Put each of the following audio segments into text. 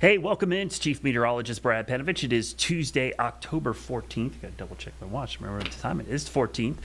Hey, welcome in. It's Chief Meteorologist Brad Panovich. It is Tuesday, October 14th. Got to double check my watch. Remember what time it is, 14th.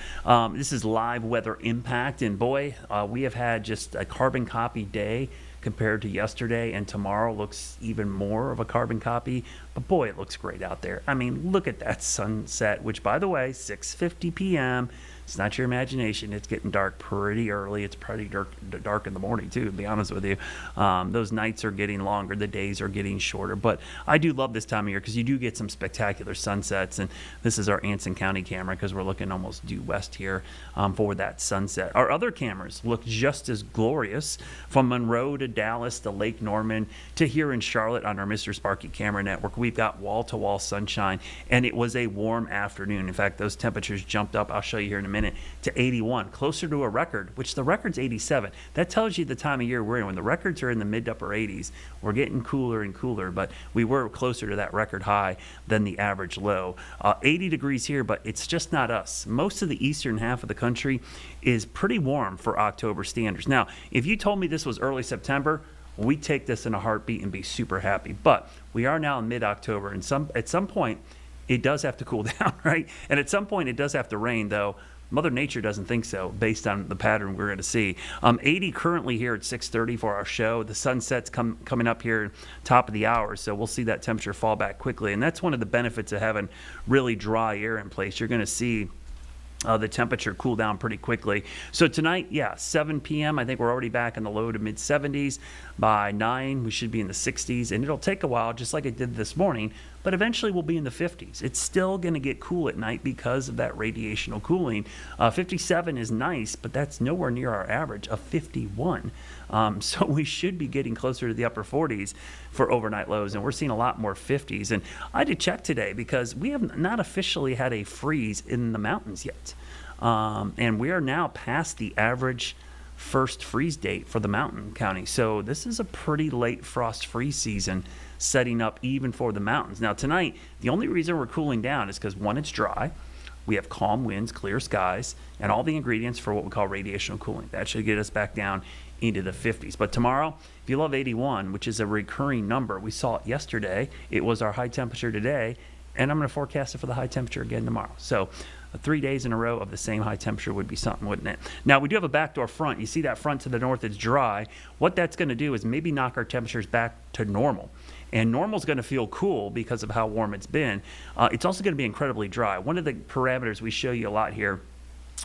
This is live weather impact. And boy, we have had just a carbon copy day compared to yesterday, and tomorrow looks even more of a carbon copy. But boy, it looks great out there. I mean, look at that sunset, which, by the way, 6:50 p.m. It's not your imagination. It's getting dark pretty early. It's pretty dark in the morning, too, to be honest with you. Those nights are getting longer. The days are getting shorter. But I do love this time of year because you do get some spectacular sunsets. And this is our Anson County camera because we're looking almost due west here for that sunset. Our other cameras look just as glorious from Monroe to Dallas to Lake Norman to here in Charlotte on our Mr. Sparky camera network. We've got wall-to-wall sunshine, and it was a warm afternoon. In fact, those temperatures jumped up. I'll show you here in a minute. To 81, closer to a record, which the record's 87. That tells you the time of year we're in. When the records are in the mid to upper 80s, we're getting cooler and cooler, but we were closer to that record high than the average low. 80 degrees here, but it's just not us. Most of the eastern half of the country is pretty warm for October standards. Now, if you told me this was early September, we'd take this in a heartbeat and be super happy. But we are now in mid-October, and at some point, it does have to cool down, right? And at some point, it does have to rain, though. Mother Nature doesn't think so based on the pattern we're going to see. 80 currently here at 6:30 for our show. The sunset's coming up here top of the hour, so we'll see that temperature fall back quickly. And that's one of the benefits of having really dry air in place. You're going to see the temperature cool down pretty quickly. So tonight, 7 p.m., I think we're already back in the low to mid 70s. By 9, we should be in the 60s, and it'll take a while, just like it did this morning, but eventually we'll be in the 50s. It's still going to get cool at night because of that radiational cooling. 57 is nice, but that's nowhere near our average of 51. So we should be getting closer to the upper 40s for overnight lows, and we're seeing a lot more 50s. And I did check today because we have not officially had a freeze in the mountains yet. And we are now past the average first freeze date for the mountain county. So this is a pretty late frost freeze season setting up even for the mountains. Now tonight, the only reason we're cooling down is because, one, it's dry. We have calm winds, clear skies, and all the ingredients for what we call radiational cooling. That should get us back down into the 50s. But tomorrow, if you love 81, which is a recurring number, we saw it yesterday. It was our high temperature today, and I'm going to forecast it for the high temperature again tomorrow. So 3 days in a row of the same high temperature would be something, wouldn't it? Now, we do have a backdoor front. You see that front to the north is dry. What that's going to do is maybe knock our temperatures back to normal. And normal is going to feel cool because of how warm it's been. It's also going to be incredibly dry. One of the parameters we show you a lot here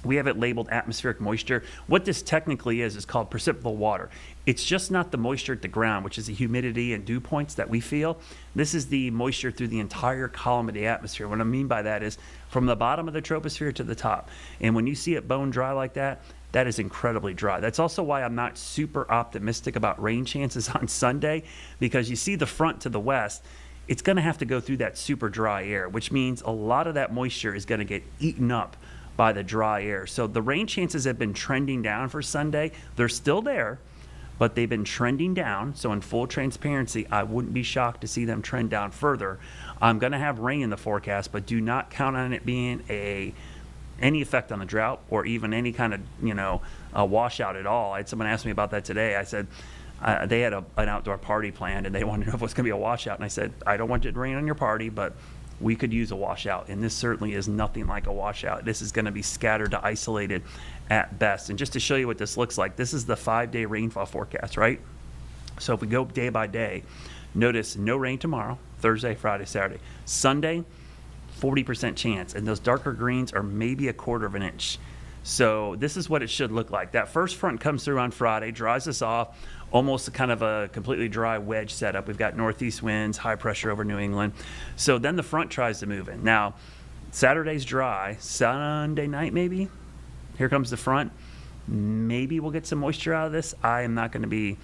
We have it labeled atmospheric moisture. What this technically is called precipitable water. It's just not the moisture at the ground, which is the humidity and dew points that we feel. This is the moisture through the entire column of the atmosphere. What I mean by that is from the bottom of the troposphere to the top. And when you see it bone dry like that, that is incredibly dry. That's also why I'm not super optimistic about rain chances on Sunday, because you see the front to the west, it's going to have to go through that super dry air, which means a lot of that moisture is going to get eaten up by the dry air. So the rain chances have been trending down for Sunday. They're still there, but they've been trending down. So in full transparency, I wouldn't be shocked to see them trend down further. I'm going to have rain in the forecast, but do not count on it being any effect on the drought or even any kind of a washout at all. I had someone ask me about that today. I said they had an outdoor party planned and they wanted to know if it was going to be a washout. And I said, I don't want it to rain on your party, but we could use a washout, and this certainly is nothing like a washout. This is going to be scattered to isolated at best. And just to show you what this looks like, this is the 5-day rainfall forecast, right? So if we go day by day, notice no rain tomorrow, Thursday, Friday, Saturday. Sunday, 40% chance, and those darker greens are maybe a quarter of an inch. So this is what it should look like. That first front comes through on Friday, dries us off, almost kind of a completely dry wedge setup. We've got northeast winds, high pressure over New England. So then the front tries to move in. Now, Saturday's dry. Sunday night maybe, here comes the front. Maybe we'll get some moisture out of this. I am not going to be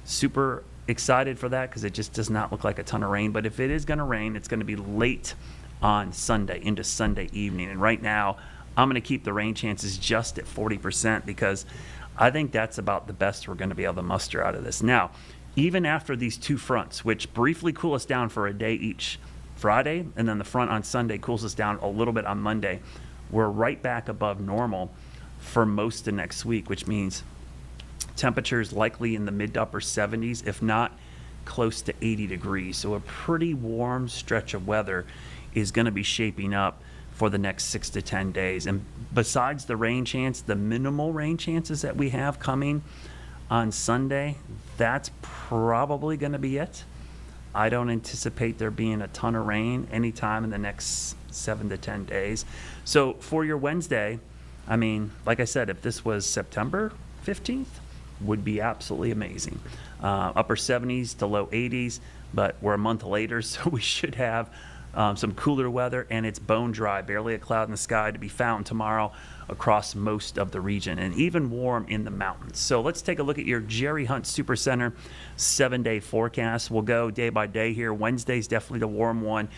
super excited for that because it just does not look like a ton of rain. But if it is going to rain, it's going to be late on Sunday into Sunday evening. And right now, I'm going to keep the rain chances just at 40% because I think that's about the best we're going to be able to muster out of this. Now, even after these two fronts, which briefly cool us down for a day each, Friday, and then the front on Sunday cools us down a little bit on Monday, we're right back above normal for most of next week, which means temperatures likely in the mid to upper 70s, if not close to 80 degrees. So a pretty warm stretch of weather is going to be shaping up for the next 6 to 10 days. And besides the rain chance, the minimal rain chances that we have coming on Sunday, that's probably going to be it. I don't anticipate there being a ton of rain anytime in the next 7 to 10 days. So for your Wednesday, I mean, like I said, if this was September 15th, would be absolutely amazing. Upper 70s to low 80s, but we're a month later, so we should have some cooler weather, and it's bone dry, barely a cloud in the sky to be found tomorrow across most of the region, and even warm in the mountains. So let's take a look at your Jerry Hunt Supercenter 7-day forecast. We'll go day by day here. Wednesday's definitely the warm one.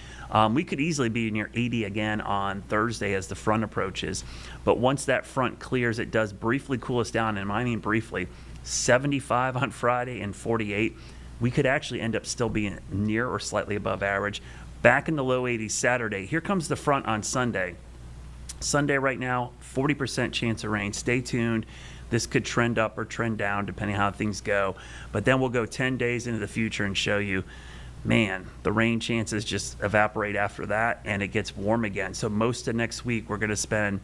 We could easily be near 80 again on Thursday as the front approaches, but once that front clears, it does briefly cool us down, and I mean briefly, 75 on Friday and 48. We could actually end up still being near or slightly above average. Back in the low 80s Saturday. Here comes the front on Sunday. Sunday right now, 40% chance of rain. Stay tuned. This could trend up or trend down depending how things go. But then we'll go 10 days into the future and show you, man, the rain chances just evaporate after that and it gets warm again. So most of next week we're going to spend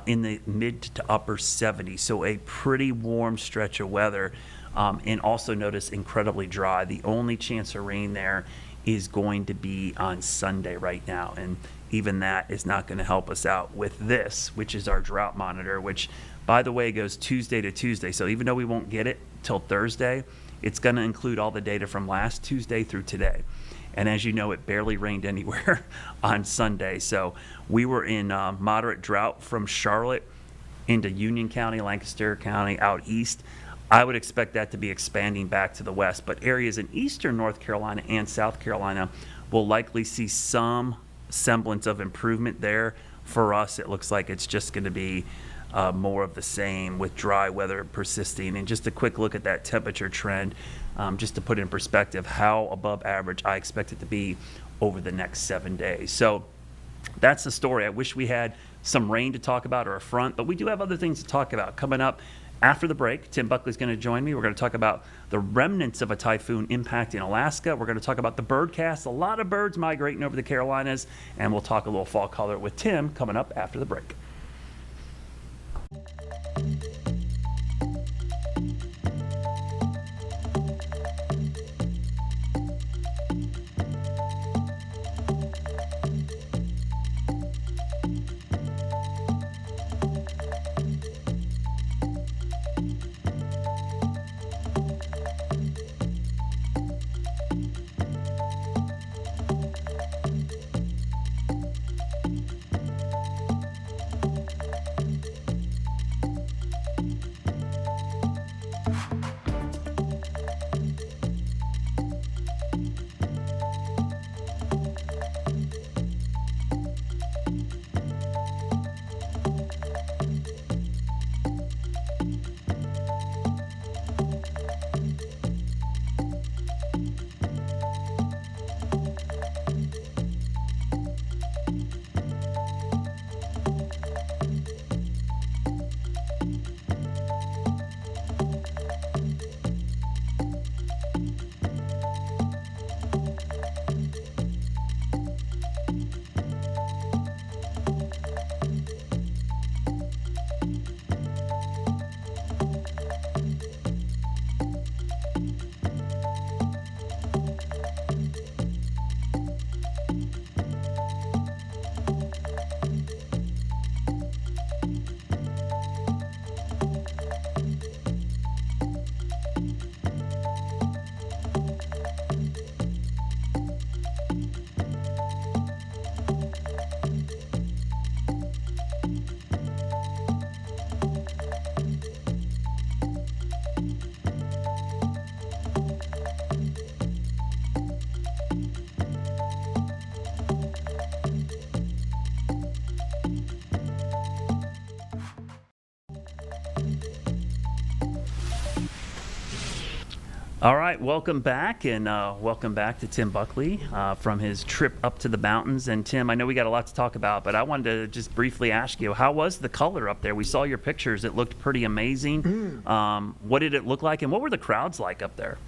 in the mid to upper 70s. So a pretty warm stretch of weather. And also notice incredibly dry. The only chance of rain there is going to be on Sunday right now, and even that is not going to help us out with this, which is our drought monitor, which, by the way, goes Tuesday to Tuesday. So even though we won't get it till Thursday, it's going to include all the data from last Tuesday through today. And as you know, it barely rained anywhere on Sunday. So we were in moderate drought from Charlotte into Union County, Lancaster County, out east. I would expect that to be expanding back to the west, but areas in eastern North Carolina and South Carolina will likely see some semblance of improvement there. For us, it looks like it's just going to be more of the same with dry weather persisting. And just a quick look at that temperature trend, just to put in perspective how above average I expect it to be over the next 7 days. So that's the story. I wish we had some rain to talk about or a front, but we do have other things to talk about coming up. After the break, Tim Buckley's going to join me. We're going to talk about the remnants of a typhoon impacting Alaska. We're going to talk about the birdcast, a lot of birds migrating over the Carolinas, and we'll talk a little fall color with Tim coming up after the break. All right, welcome back, and welcome back to Tim Buckley from his trip up to the mountains. And Tim, I know we got a lot to talk about, but I wanted to just briefly ask you, how was the color up there? We saw your pictures; it looked pretty amazing. What did it look like, and what were the crowds like up there?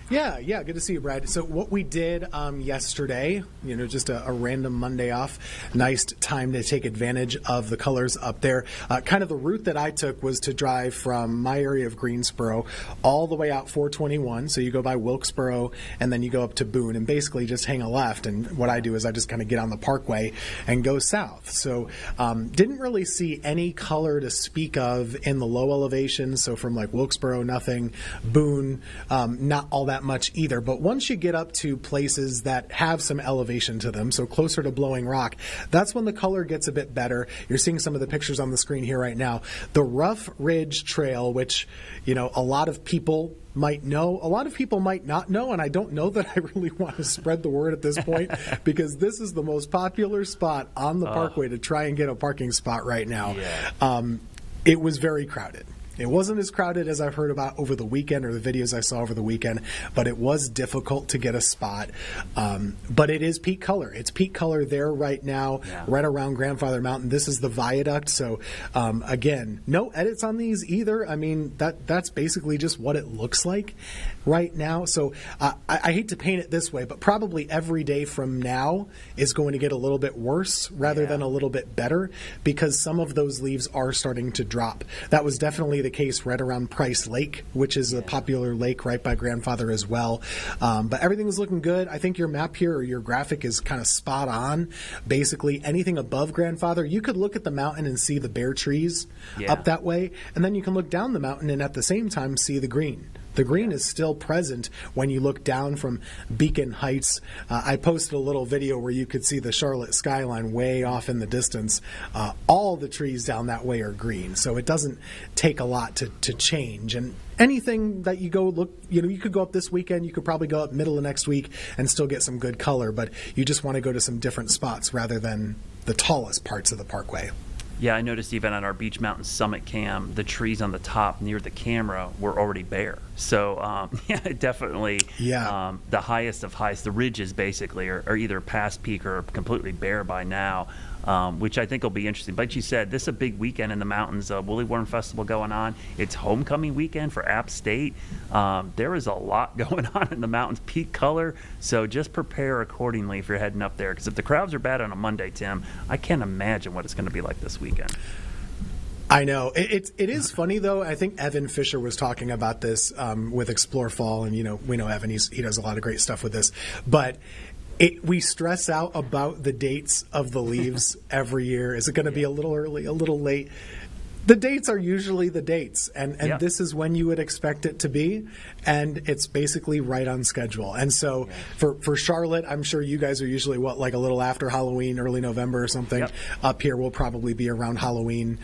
Yeah, good to see you, Brad. So what we did yesterday, just a random Monday off, nice time to take advantage of the colors up there. Kind of the route that I took was to drive from my area of Greensboro all the way out 421. So you go by Wilkesboro and then you go up to Boone and basically just hang a left. And what I do is I just kind of get on the parkway and go south. So didn't really see any color to speak of in the low elevation. So from like Wilkesboro, nothing. Boone, not all that much either, but once you get up to places that have some elevation to them, so closer to Blowing Rock, that's when the color gets a bit better. You're seeing some of the pictures on the screen here right now. The Rough Ridge Trail, which a lot of people might know, a lot of people might not know, and I don't know that I really want to spread the word at this point because this is the most popular spot on the parkway to try and get a parking spot right now. It was very crowded. It wasn't as crowded as I've heard about over the weekend or the videos I saw over the weekend, but it was difficult to get a spot. But it is peak color. It's peak color there right now, right around Grandfather Mountain. This is the viaduct. So, again, no edits on these either. I mean, that's basically just what it looks like right now. So I hate to paint it this way, but probably every day from now is going to get a little bit worse rather than a little bit better because some of those leaves are starting to drop. That was definitely the case right around Price Lake, which is a popular lake right by Grandfather as well. But everything is looking good. I think your map here or your graphic is kind of spot on. Basically, anything above Grandfather, you could look at the mountain and see the bare trees up that way, and then you can look down the mountain and at the same time see the green. The green is still present when you look down from Beacon Heights. I posted a little video where you could see the Charlotte skyline way off in the distance. All the trees down that way are green, so it doesn't take a lot to change. And anything that you go look, you could go up this weekend, you could probably go up middle of next week and still get some good color, but you just want to go to some different spots rather than the tallest parts of the parkway. Yeah, I noticed even on our Beach Mountain Summit cam, the trees on the top near the camera were already bare. So, definitely the highest of highs, the ridges basically are either past peak or completely bare by now, which I think will be interesting. Like you said, this is a big weekend in the mountains. Woolly Worm Festival going on. It's homecoming weekend for App State. There is a lot going on in the mountains, peak color. So just prepare accordingly if you're heading up there. Because if the crowds are bad on a Monday, Tim, I can't imagine what it's going to be like this weekend. I know. It is funny, though. I think Evan Fisher was talking about this with Explore Fall, and, we know Evan. He does a lot of great stuff with this. But we stress out about the dates of the leaves every year. Is it going to be a little early, a little late? The dates are usually the dates, and this is when you would expect it to be, and it's basically right on schedule. And so for Charlotte, I'm sure you guys are usually, like a little after Halloween, early November or something. Up here, we'll probably be around Halloween,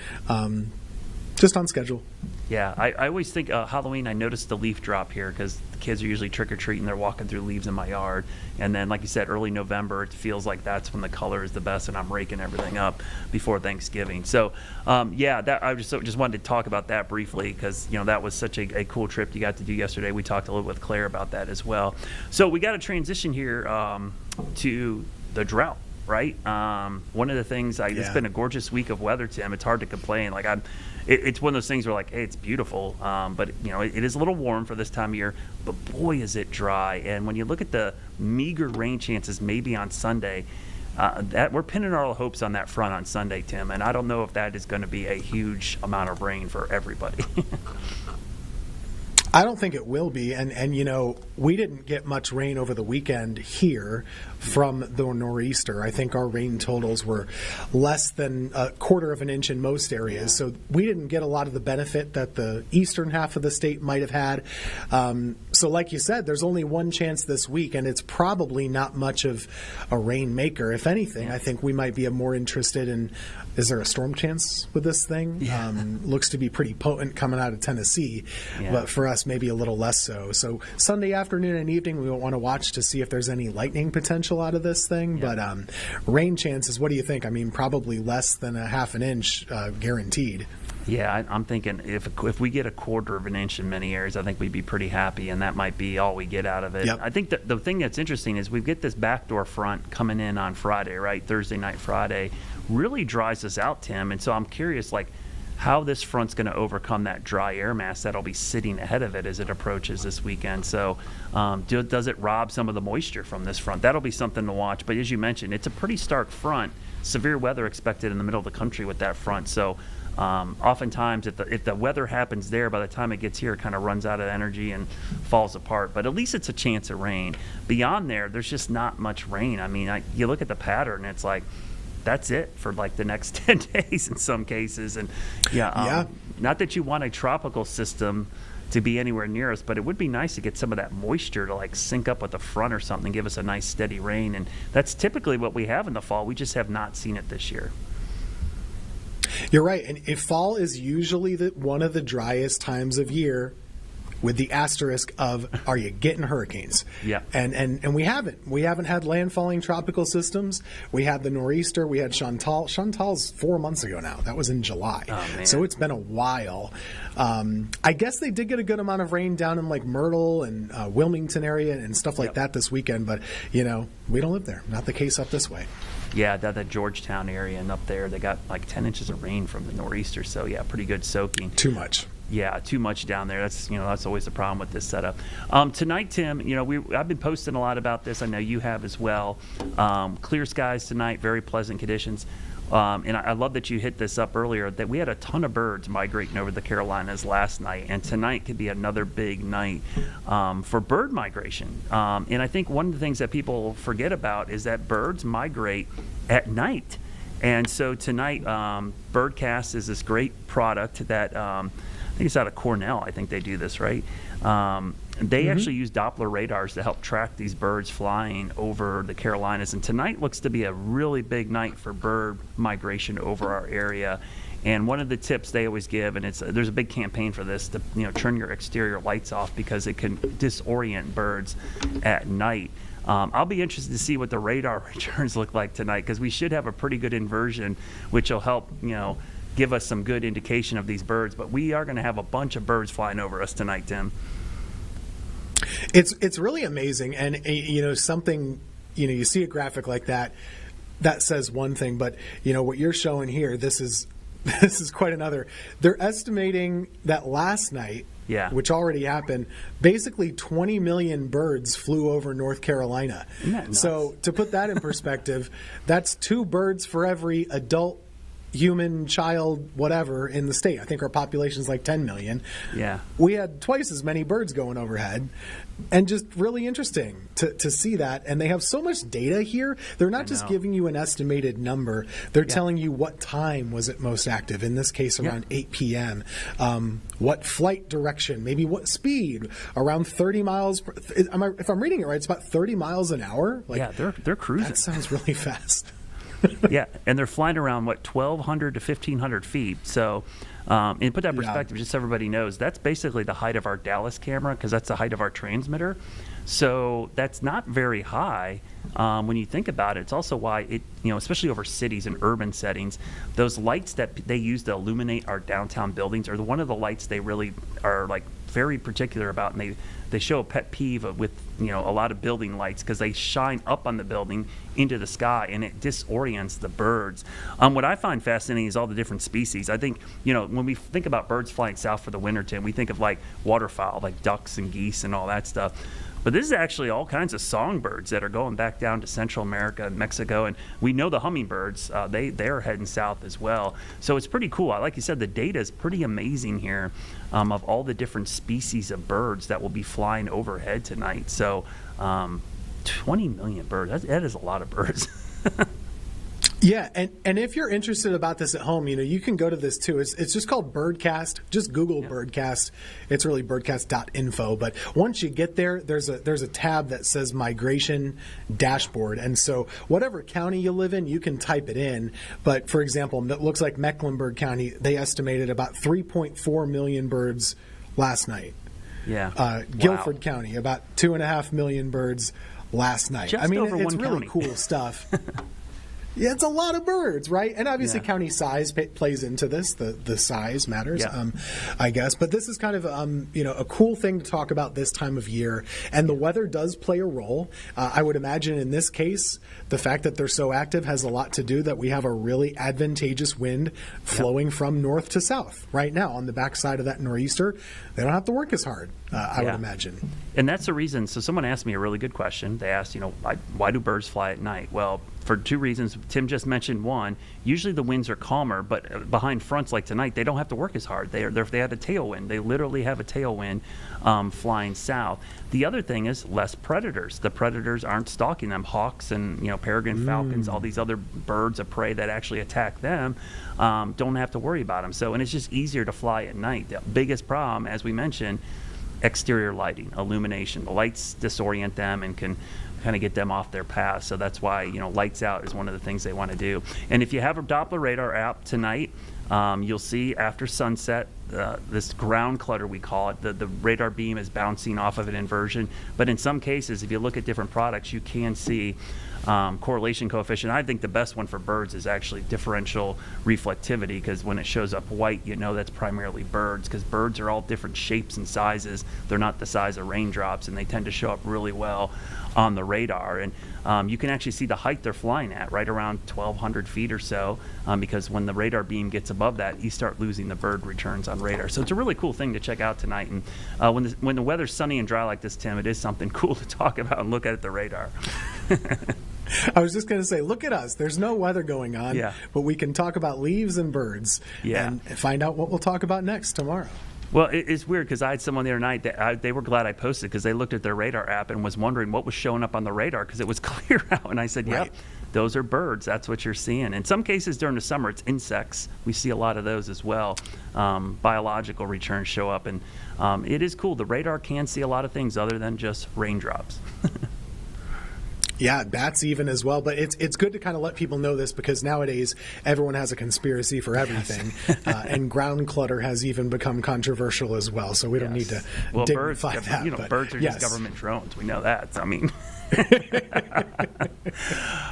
just on schedule. Yeah, I always think Halloween, I noticed the leaf drop here because the kids are usually trick-or-treating. They're walking through leaves in my yard. And then, like you said, early November, it feels like that's when the color is the best, and I'm raking everything up before Thanksgiving. So, that I just wanted to talk about that briefly because, that was such a cool trip you got to do yesterday. We talked a little with Claire about that as well. So we got to transition here to the drought, right? One of the things, it's been a gorgeous week of weather, Tim. It's hard to complain. It's one of those things where hey, it's beautiful, but it is a little warm for this time of year, but boy, is it dry. And when you look at the meager rain chances maybe on Sunday, that we're pinning our hopes on that front on Sunday, Tim, and I don't know if that is going to be a huge amount of rain for everybody. I don't think it will be, and we didn't get much rain over the weekend here from the nor'easter. I think our rain totals were less than a quarter of an inch in most areas, so we didn't get a lot of the benefit that the eastern half of the state might have had. So like you said, there's only one chance this week, and it's probably not much of a rainmaker. If anything, I think we might be more interested in, is there a storm chance with this thing? Looks to be pretty potent coming out of Tennessee, but for us, maybe a little less so. So Sunday afternoon and evening, we want to watch to see if there's any lightning potential out of this thing. But rain chances, what do you think? I mean, probably less than a half an inch guaranteed. Yeah, I'm thinking if we get a quarter of an inch in many areas, I think we'd be pretty happy, and that might be all we get out of it. Yep. I think that the thing that's interesting is we get this backdoor front coming in on Friday, right? Thursday night, Friday, really dries us out, Tim. And so I'm curious, like, how this front's going to overcome that dry air mass that'll be sitting ahead of it as it approaches this weekend. So does it rob some of the moisture from this front? That'll be something to watch. But as you mentioned, it's a pretty stark front. Severe weather expected in the middle of the country with that front. So oftentimes if the weather happens there, by the time it gets here, it kind of runs out of energy and falls apart. But at least it's a chance of rain. Beyond there, there's just not much rain. I mean, you look at the pattern, it's like, that's it for like the next 10 days in some cases. And not that you want a tropical system to be anywhere near us, but it would be nice to get some of that moisture to like sync up with the front or something, give us a nice steady rain. And that's typically what we have in the fall. We just have not seen it this year. You're right. And if fall is usually one of the driest times of year, with the asterisk of, are you getting hurricanes? Yeah. And we haven't. We haven't had landfalling tropical systems. We had the nor'easter. We had Chantal. Chantal's 4 months ago now. That was in July. Oh, man. So it's been a while. I guess they did get a good amount of rain down in like Myrtle and Wilmington area and stuff like that this weekend. But, we don't live there. Not the case up this way. Yeah, that Georgetown area and up there, they got like 10 inches of rain from the nor'easter. So, yeah, pretty good soaking. Too much. Yeah, too much down there. That's always the problem with this setup. Tonight, Tim, I've been posting a lot about this. I know you have as well. Clear skies tonight, very pleasant conditions. And I love that you hit this up earlier, that we had a ton of birds migrating over the Carolinas last night, and tonight could be another big night for bird migration. And I think one of the things that people forget about is that birds migrate at night. And so tonight, Birdcast is this great product that I think it's out of Cornell. I think they do this, right? They actually use Doppler radars to help track these birds flying over the Carolinas. And tonight looks to be a really big night for bird migration over our area. And one of the tips they always give, and there's a big campaign for this, to turn your exterior lights off because it can disorient birds at night. I'll be interested to see what the radar returns look like tonight, because we should have a pretty good inversion, which will help, give us some good indication of these birds. But we are going to have a bunch of birds flying over us tonight, Tim. It's really amazing. And, something, you see a graphic like that says one thing, but, what you're showing here, this is quite another. They're estimating that last night, which already happened, basically 20 million birds flew over North Carolina. Isn't that nuts? So to put that in perspective, that's 2 birds for every adult human, child, whatever in the state. I think our population is like 10 million. Yeah. We had twice as many birds going overhead, and just really interesting to see that. And they have so much data here. They're not just giving you an estimated number. They're telling you what time was it most active, in this case around 8 p.m., what flight direction, maybe what speed, around 30 miles. If I'm reading it right, it's about 30 miles an hour. They're cruising. That sounds really fast. Yeah, and they're flying around, 1,200 to 1,500 feet. So, and put that in perspective, just so everybody knows, that's basically the height of our Dallas camera, because that's the height of our transmitter. So that's not very high when you think about it. It's also why it, especially over cities and urban settings, those lights that they use to illuminate our downtown buildings are one of the lights they really are like very particular about, and they show a pet peeve with a lot of building lights, because they shine up on the building into the sky and it disorients the birds. What I find fascinating is all the different species. I think when we think about birds flying south for the winter, Tim, we think of like waterfowl, like ducks and geese and all that stuff. But this is actually all kinds of songbirds that are going back down to Central America and Mexico. And we know the hummingbirds, they're heading south as well. So it's pretty cool. Like you said, the data is pretty amazing here of all the different species of birds that will be flying overhead tonight. So 20 million birds, that is a lot of birds. Yeah, and if you're interested about this at home, you can go to this too. It's just called Birdcast. Just Google Birdcast. It's really birdcast.info. But once you get there, there's a tab that says Migration Dashboard. And so whatever county you live in, you can type it in. But for example, it looks like Mecklenburg County, they estimated about 3.4 million birds last night. Yeah. Guilford County, about 2.5 million birds last night. Just over it's one really county. cool stuff. Yeah, it's a lot of birds, right? And obviously Yeah. county size plays into this. The size matters, Yeah. I guess. But this is kind of, a cool thing to talk about this time of year. And the weather does play a role. I would imagine in this case, the fact that they're so active has a lot to do that we have a really advantageous wind flowing from north to south right now on the backside of that nor'easter. They don't have to work as hard, I would Yeah. imagine. And that's the reason. So someone asked me a really good question. They asked, why do birds fly at night? Well, for two reasons. Tim just mentioned one. Usually the winds are calmer, but behind fronts like tonight, they don't have to work as hard. They had a tailwind. They literally have a tailwind flying south. The other thing is less predators. The predators aren't stalking them. Hawks and peregrine falcons, all these other birds of prey that actually attack them, don't have to worry about them. So, and it's just easier to fly at night. The biggest problem, as we mentioned, exterior lighting, illumination. The lights disorient them and can kind of get them off their path. So that's why, lights out is one of the things they want to do. And if you have a Doppler radar app tonight, you'll see after sunset, this ground clutter, we call it, the radar beam is bouncing off of an inversion. But in some cases, if you look at different products, you can see correlation coefficient. I think the best one for birds is actually differential reflectivity, because when it shows up white, that's primarily birds, because birds are all different shapes and sizes. They're not the size of raindrops, and they tend to show up really well on the radar. And you can actually see the height they're flying at, right around 1,200 feet or so, because when the radar beam gets above that, you start losing the bird returns on radar. So it's a really cool thing to check out tonight. And when the weather's sunny and dry like this, Tim, it is something cool to talk about and look at the radar. I was just going to say, look at us. There's no weather going on, but we can talk about leaves and birds and find out what we'll talk about next tomorrow. Well, it's weird because I had someone the other night that they were glad I posted, because they looked at their radar app and was wondering what was showing up on the radar because it was clear out. And I said, yep, those are birds. That's what you're seeing. In some cases during the summer, it's insects. We see a lot of those as well. Biological returns show up. And it is cool. The radar can see a lot of things other than just raindrops. Yeah, bats even as well. But it's good to kind of let people know this, because nowadays everyone has a conspiracy for everything. And ground clutter has even become controversial as well. So we don't need to dignify that. Birds are just government drones. We know that. I mean.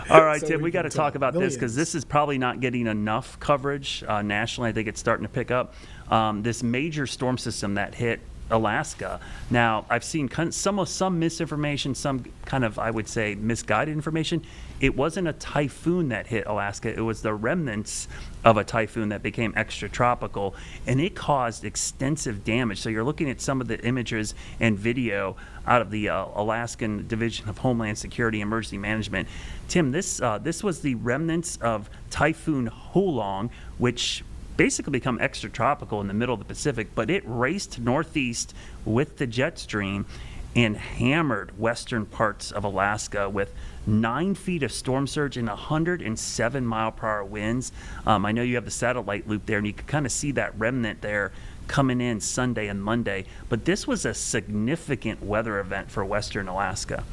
All right, so Tim, we got to talk about this, because this is probably not getting enough coverage nationally. I think it's starting to pick up. This major storm system that hit Alaska. Now, I've seen some misinformation, some kind of, I would say, misguided information. It wasn't a typhoon that hit Alaska. It was the remnants of a typhoon that became extratropical, and it caused extensive damage. So you're looking at some of the images and video out of the Alaskan Division of Homeland Security Emergency Management. Tim, this was the remnants of Typhoon Hulong, which basically become extratropical in the middle of the Pacific, but it raced northeast with the jet stream and hammered western parts of Alaska with 9 feet of storm surge and 107 mile per hour winds. I know you have the satellite loop there, and you can kind of see that remnant there coming in Sunday and Monday, but this was a significant weather event for western Alaska.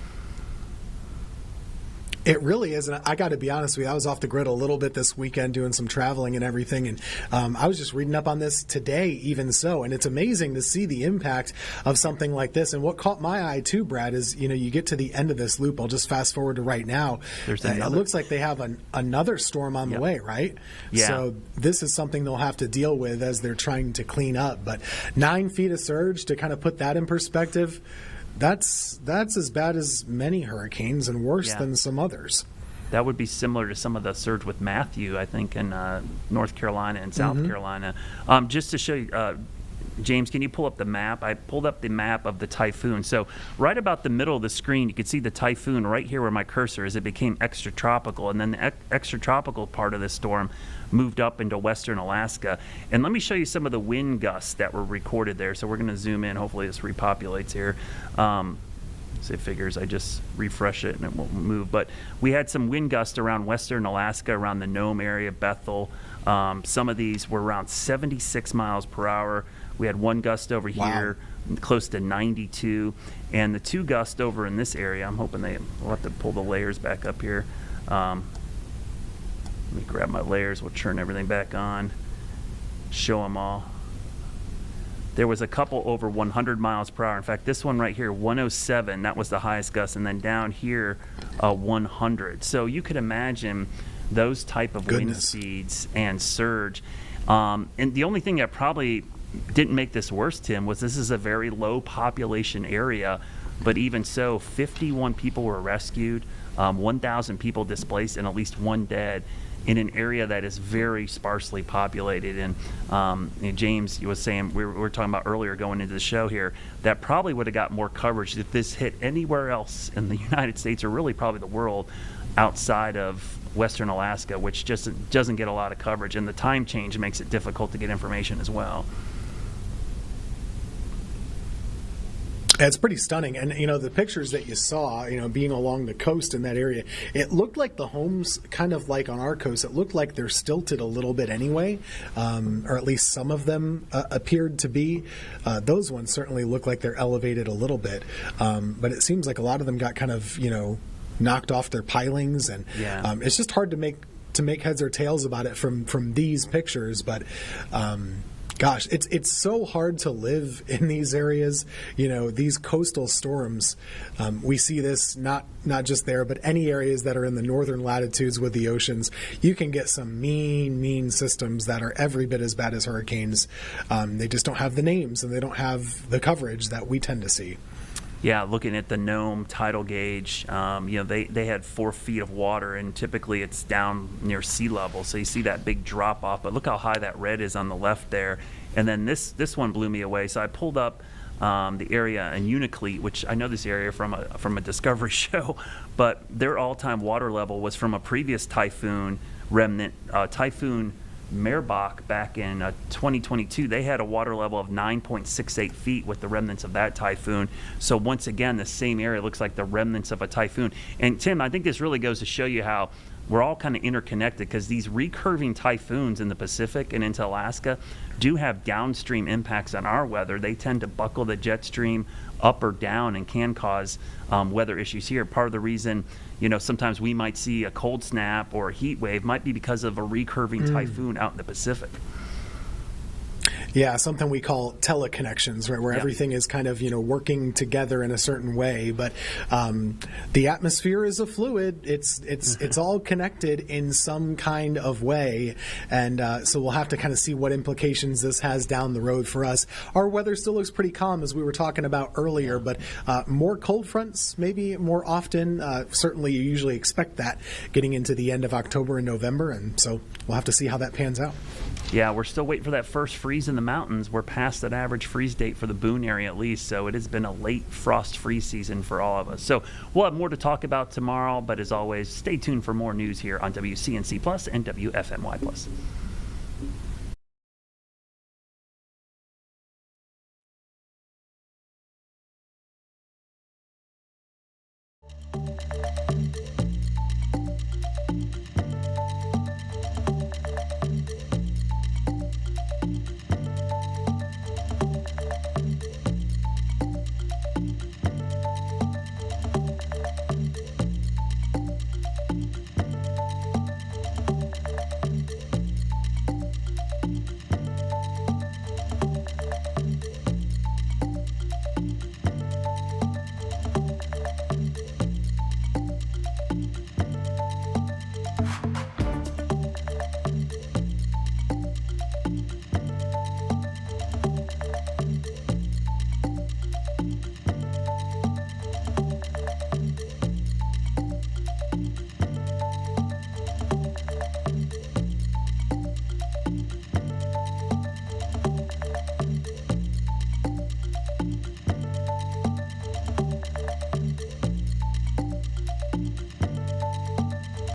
It really is, and I got to be honest with you, I was off the grid a little bit this weekend doing some traveling and everything, and I was just reading up on this today even so, and it's amazing to see the impact of something like this. And what caught my eye too, Brad, is you get to the end of this loop. I'll just fast forward to right now. It looks like they have another storm on the way, right? Yeah. So this is something they'll have to deal with as they're trying to clean up. But 9 feet of surge, to kind of put that in perspective, that's as bad as many hurricanes and worse than some others. That would be similar to some of the surge with Matthew, I think, in North Carolina and South Carolina. Just to show you, James, can you pull up the map? I pulled up the map of the typhoon. So right about the middle of the screen, you can see the typhoon right here where my cursor is. It became extratropical, and then the extratropical part of the storm moved up into western Alaska. And let me show you some of the wind gusts that were recorded there. So we're going to zoom in. Hopefully this repopulates here. So it figures I just refresh it and it won't move. But we had some wind gusts around western Alaska, around the Nome area, Bethel. Some of these were around 76 miles per hour. We had one gust over here, close to 92. And the two gusts over in this area, I'm hoping we'll have to pull the layers back up here. Let me grab my layers. We'll turn everything back on, show them all. There was a couple over 100 miles per hour. In fact, this one right here, 107, that was the highest gust. And then down here, 100. So you could imagine those type of wind Goodness. speeds and surge. And the only thing that probably didn't make this worse, Tim, was this is a very low population area, but even so, 51 people were rescued, 1,000 people displaced, and at least one dead in an area that is very sparsely populated. And James, you was saying, we were talking about earlier going into the show here, that probably would have got more coverage if this hit anywhere else in the United States, or really probably the world, outside of Western Alaska, which just doesn't get a lot of coverage. And the time change makes it difficult to get information as well. It's pretty stunning. And, the pictures that you saw, being along the coast in that area, it looked like the homes, kind of like on our coast, it looked like they're stilted a little bit anyway, or at least some of them appeared to be. Those ones certainly look like they're elevated a little bit. But it seems like a lot of them got kind of, knocked off their pilings. And it's just hard to make heads or tails about it from these pictures. But gosh, it's so hard to live in these areas. These coastal storms, we see this not just there, but any areas that are in the northern latitudes with the oceans. You can get some mean systems that are every bit as bad as hurricanes. They just don't have the names, and they don't have the coverage that we tend to see. Yeah, looking at the Nome tidal gauge, they had 4 feet of water, and typically it's down near sea level, so you see that big drop off. But look how high that red is on the left there. And then this one blew me away. So I pulled up the area in Unalakleet, which I know this area from a Discovery show, but their all-time water level was from a previous typhoon remnant, Typhoon Merbach, back in 2022. They had a water level of 9.68 feet with the remnants of that typhoon. So once again, the same area looks like the remnants of a typhoon. And Tim, I think this really goes to show you how we're all kind of interconnected, because these recurving typhoons in the Pacific and into Alaska do have downstream impacts on our weather. They tend to buckle the jet stream up or down and can cause weather issues here. Part of the reason, sometimes we might see a cold snap or a heat wave might be because of a recurving typhoon out in the Pacific. Yeah, something we call teleconnections, right, where everything is kind of, working together in a certain way. But the atmosphere is a fluid. It's all connected in some kind of way. And so we'll have to kind of see what implications this has down the road for us. Our weather still looks pretty calm, as we were talking about earlier, but more cold fronts maybe more often. Certainly you usually expect that getting into the end of October and November. And so we'll have to see how that pans out. Yeah, we're still waiting for that first freeze in the mountains. We're past that average freeze date for the Boone area at least, so it has been a late frost freeze season for all of us. So we'll have more to talk about tomorrow, but as always, stay tuned for more news here on WCNC Plus and WFMY Plus.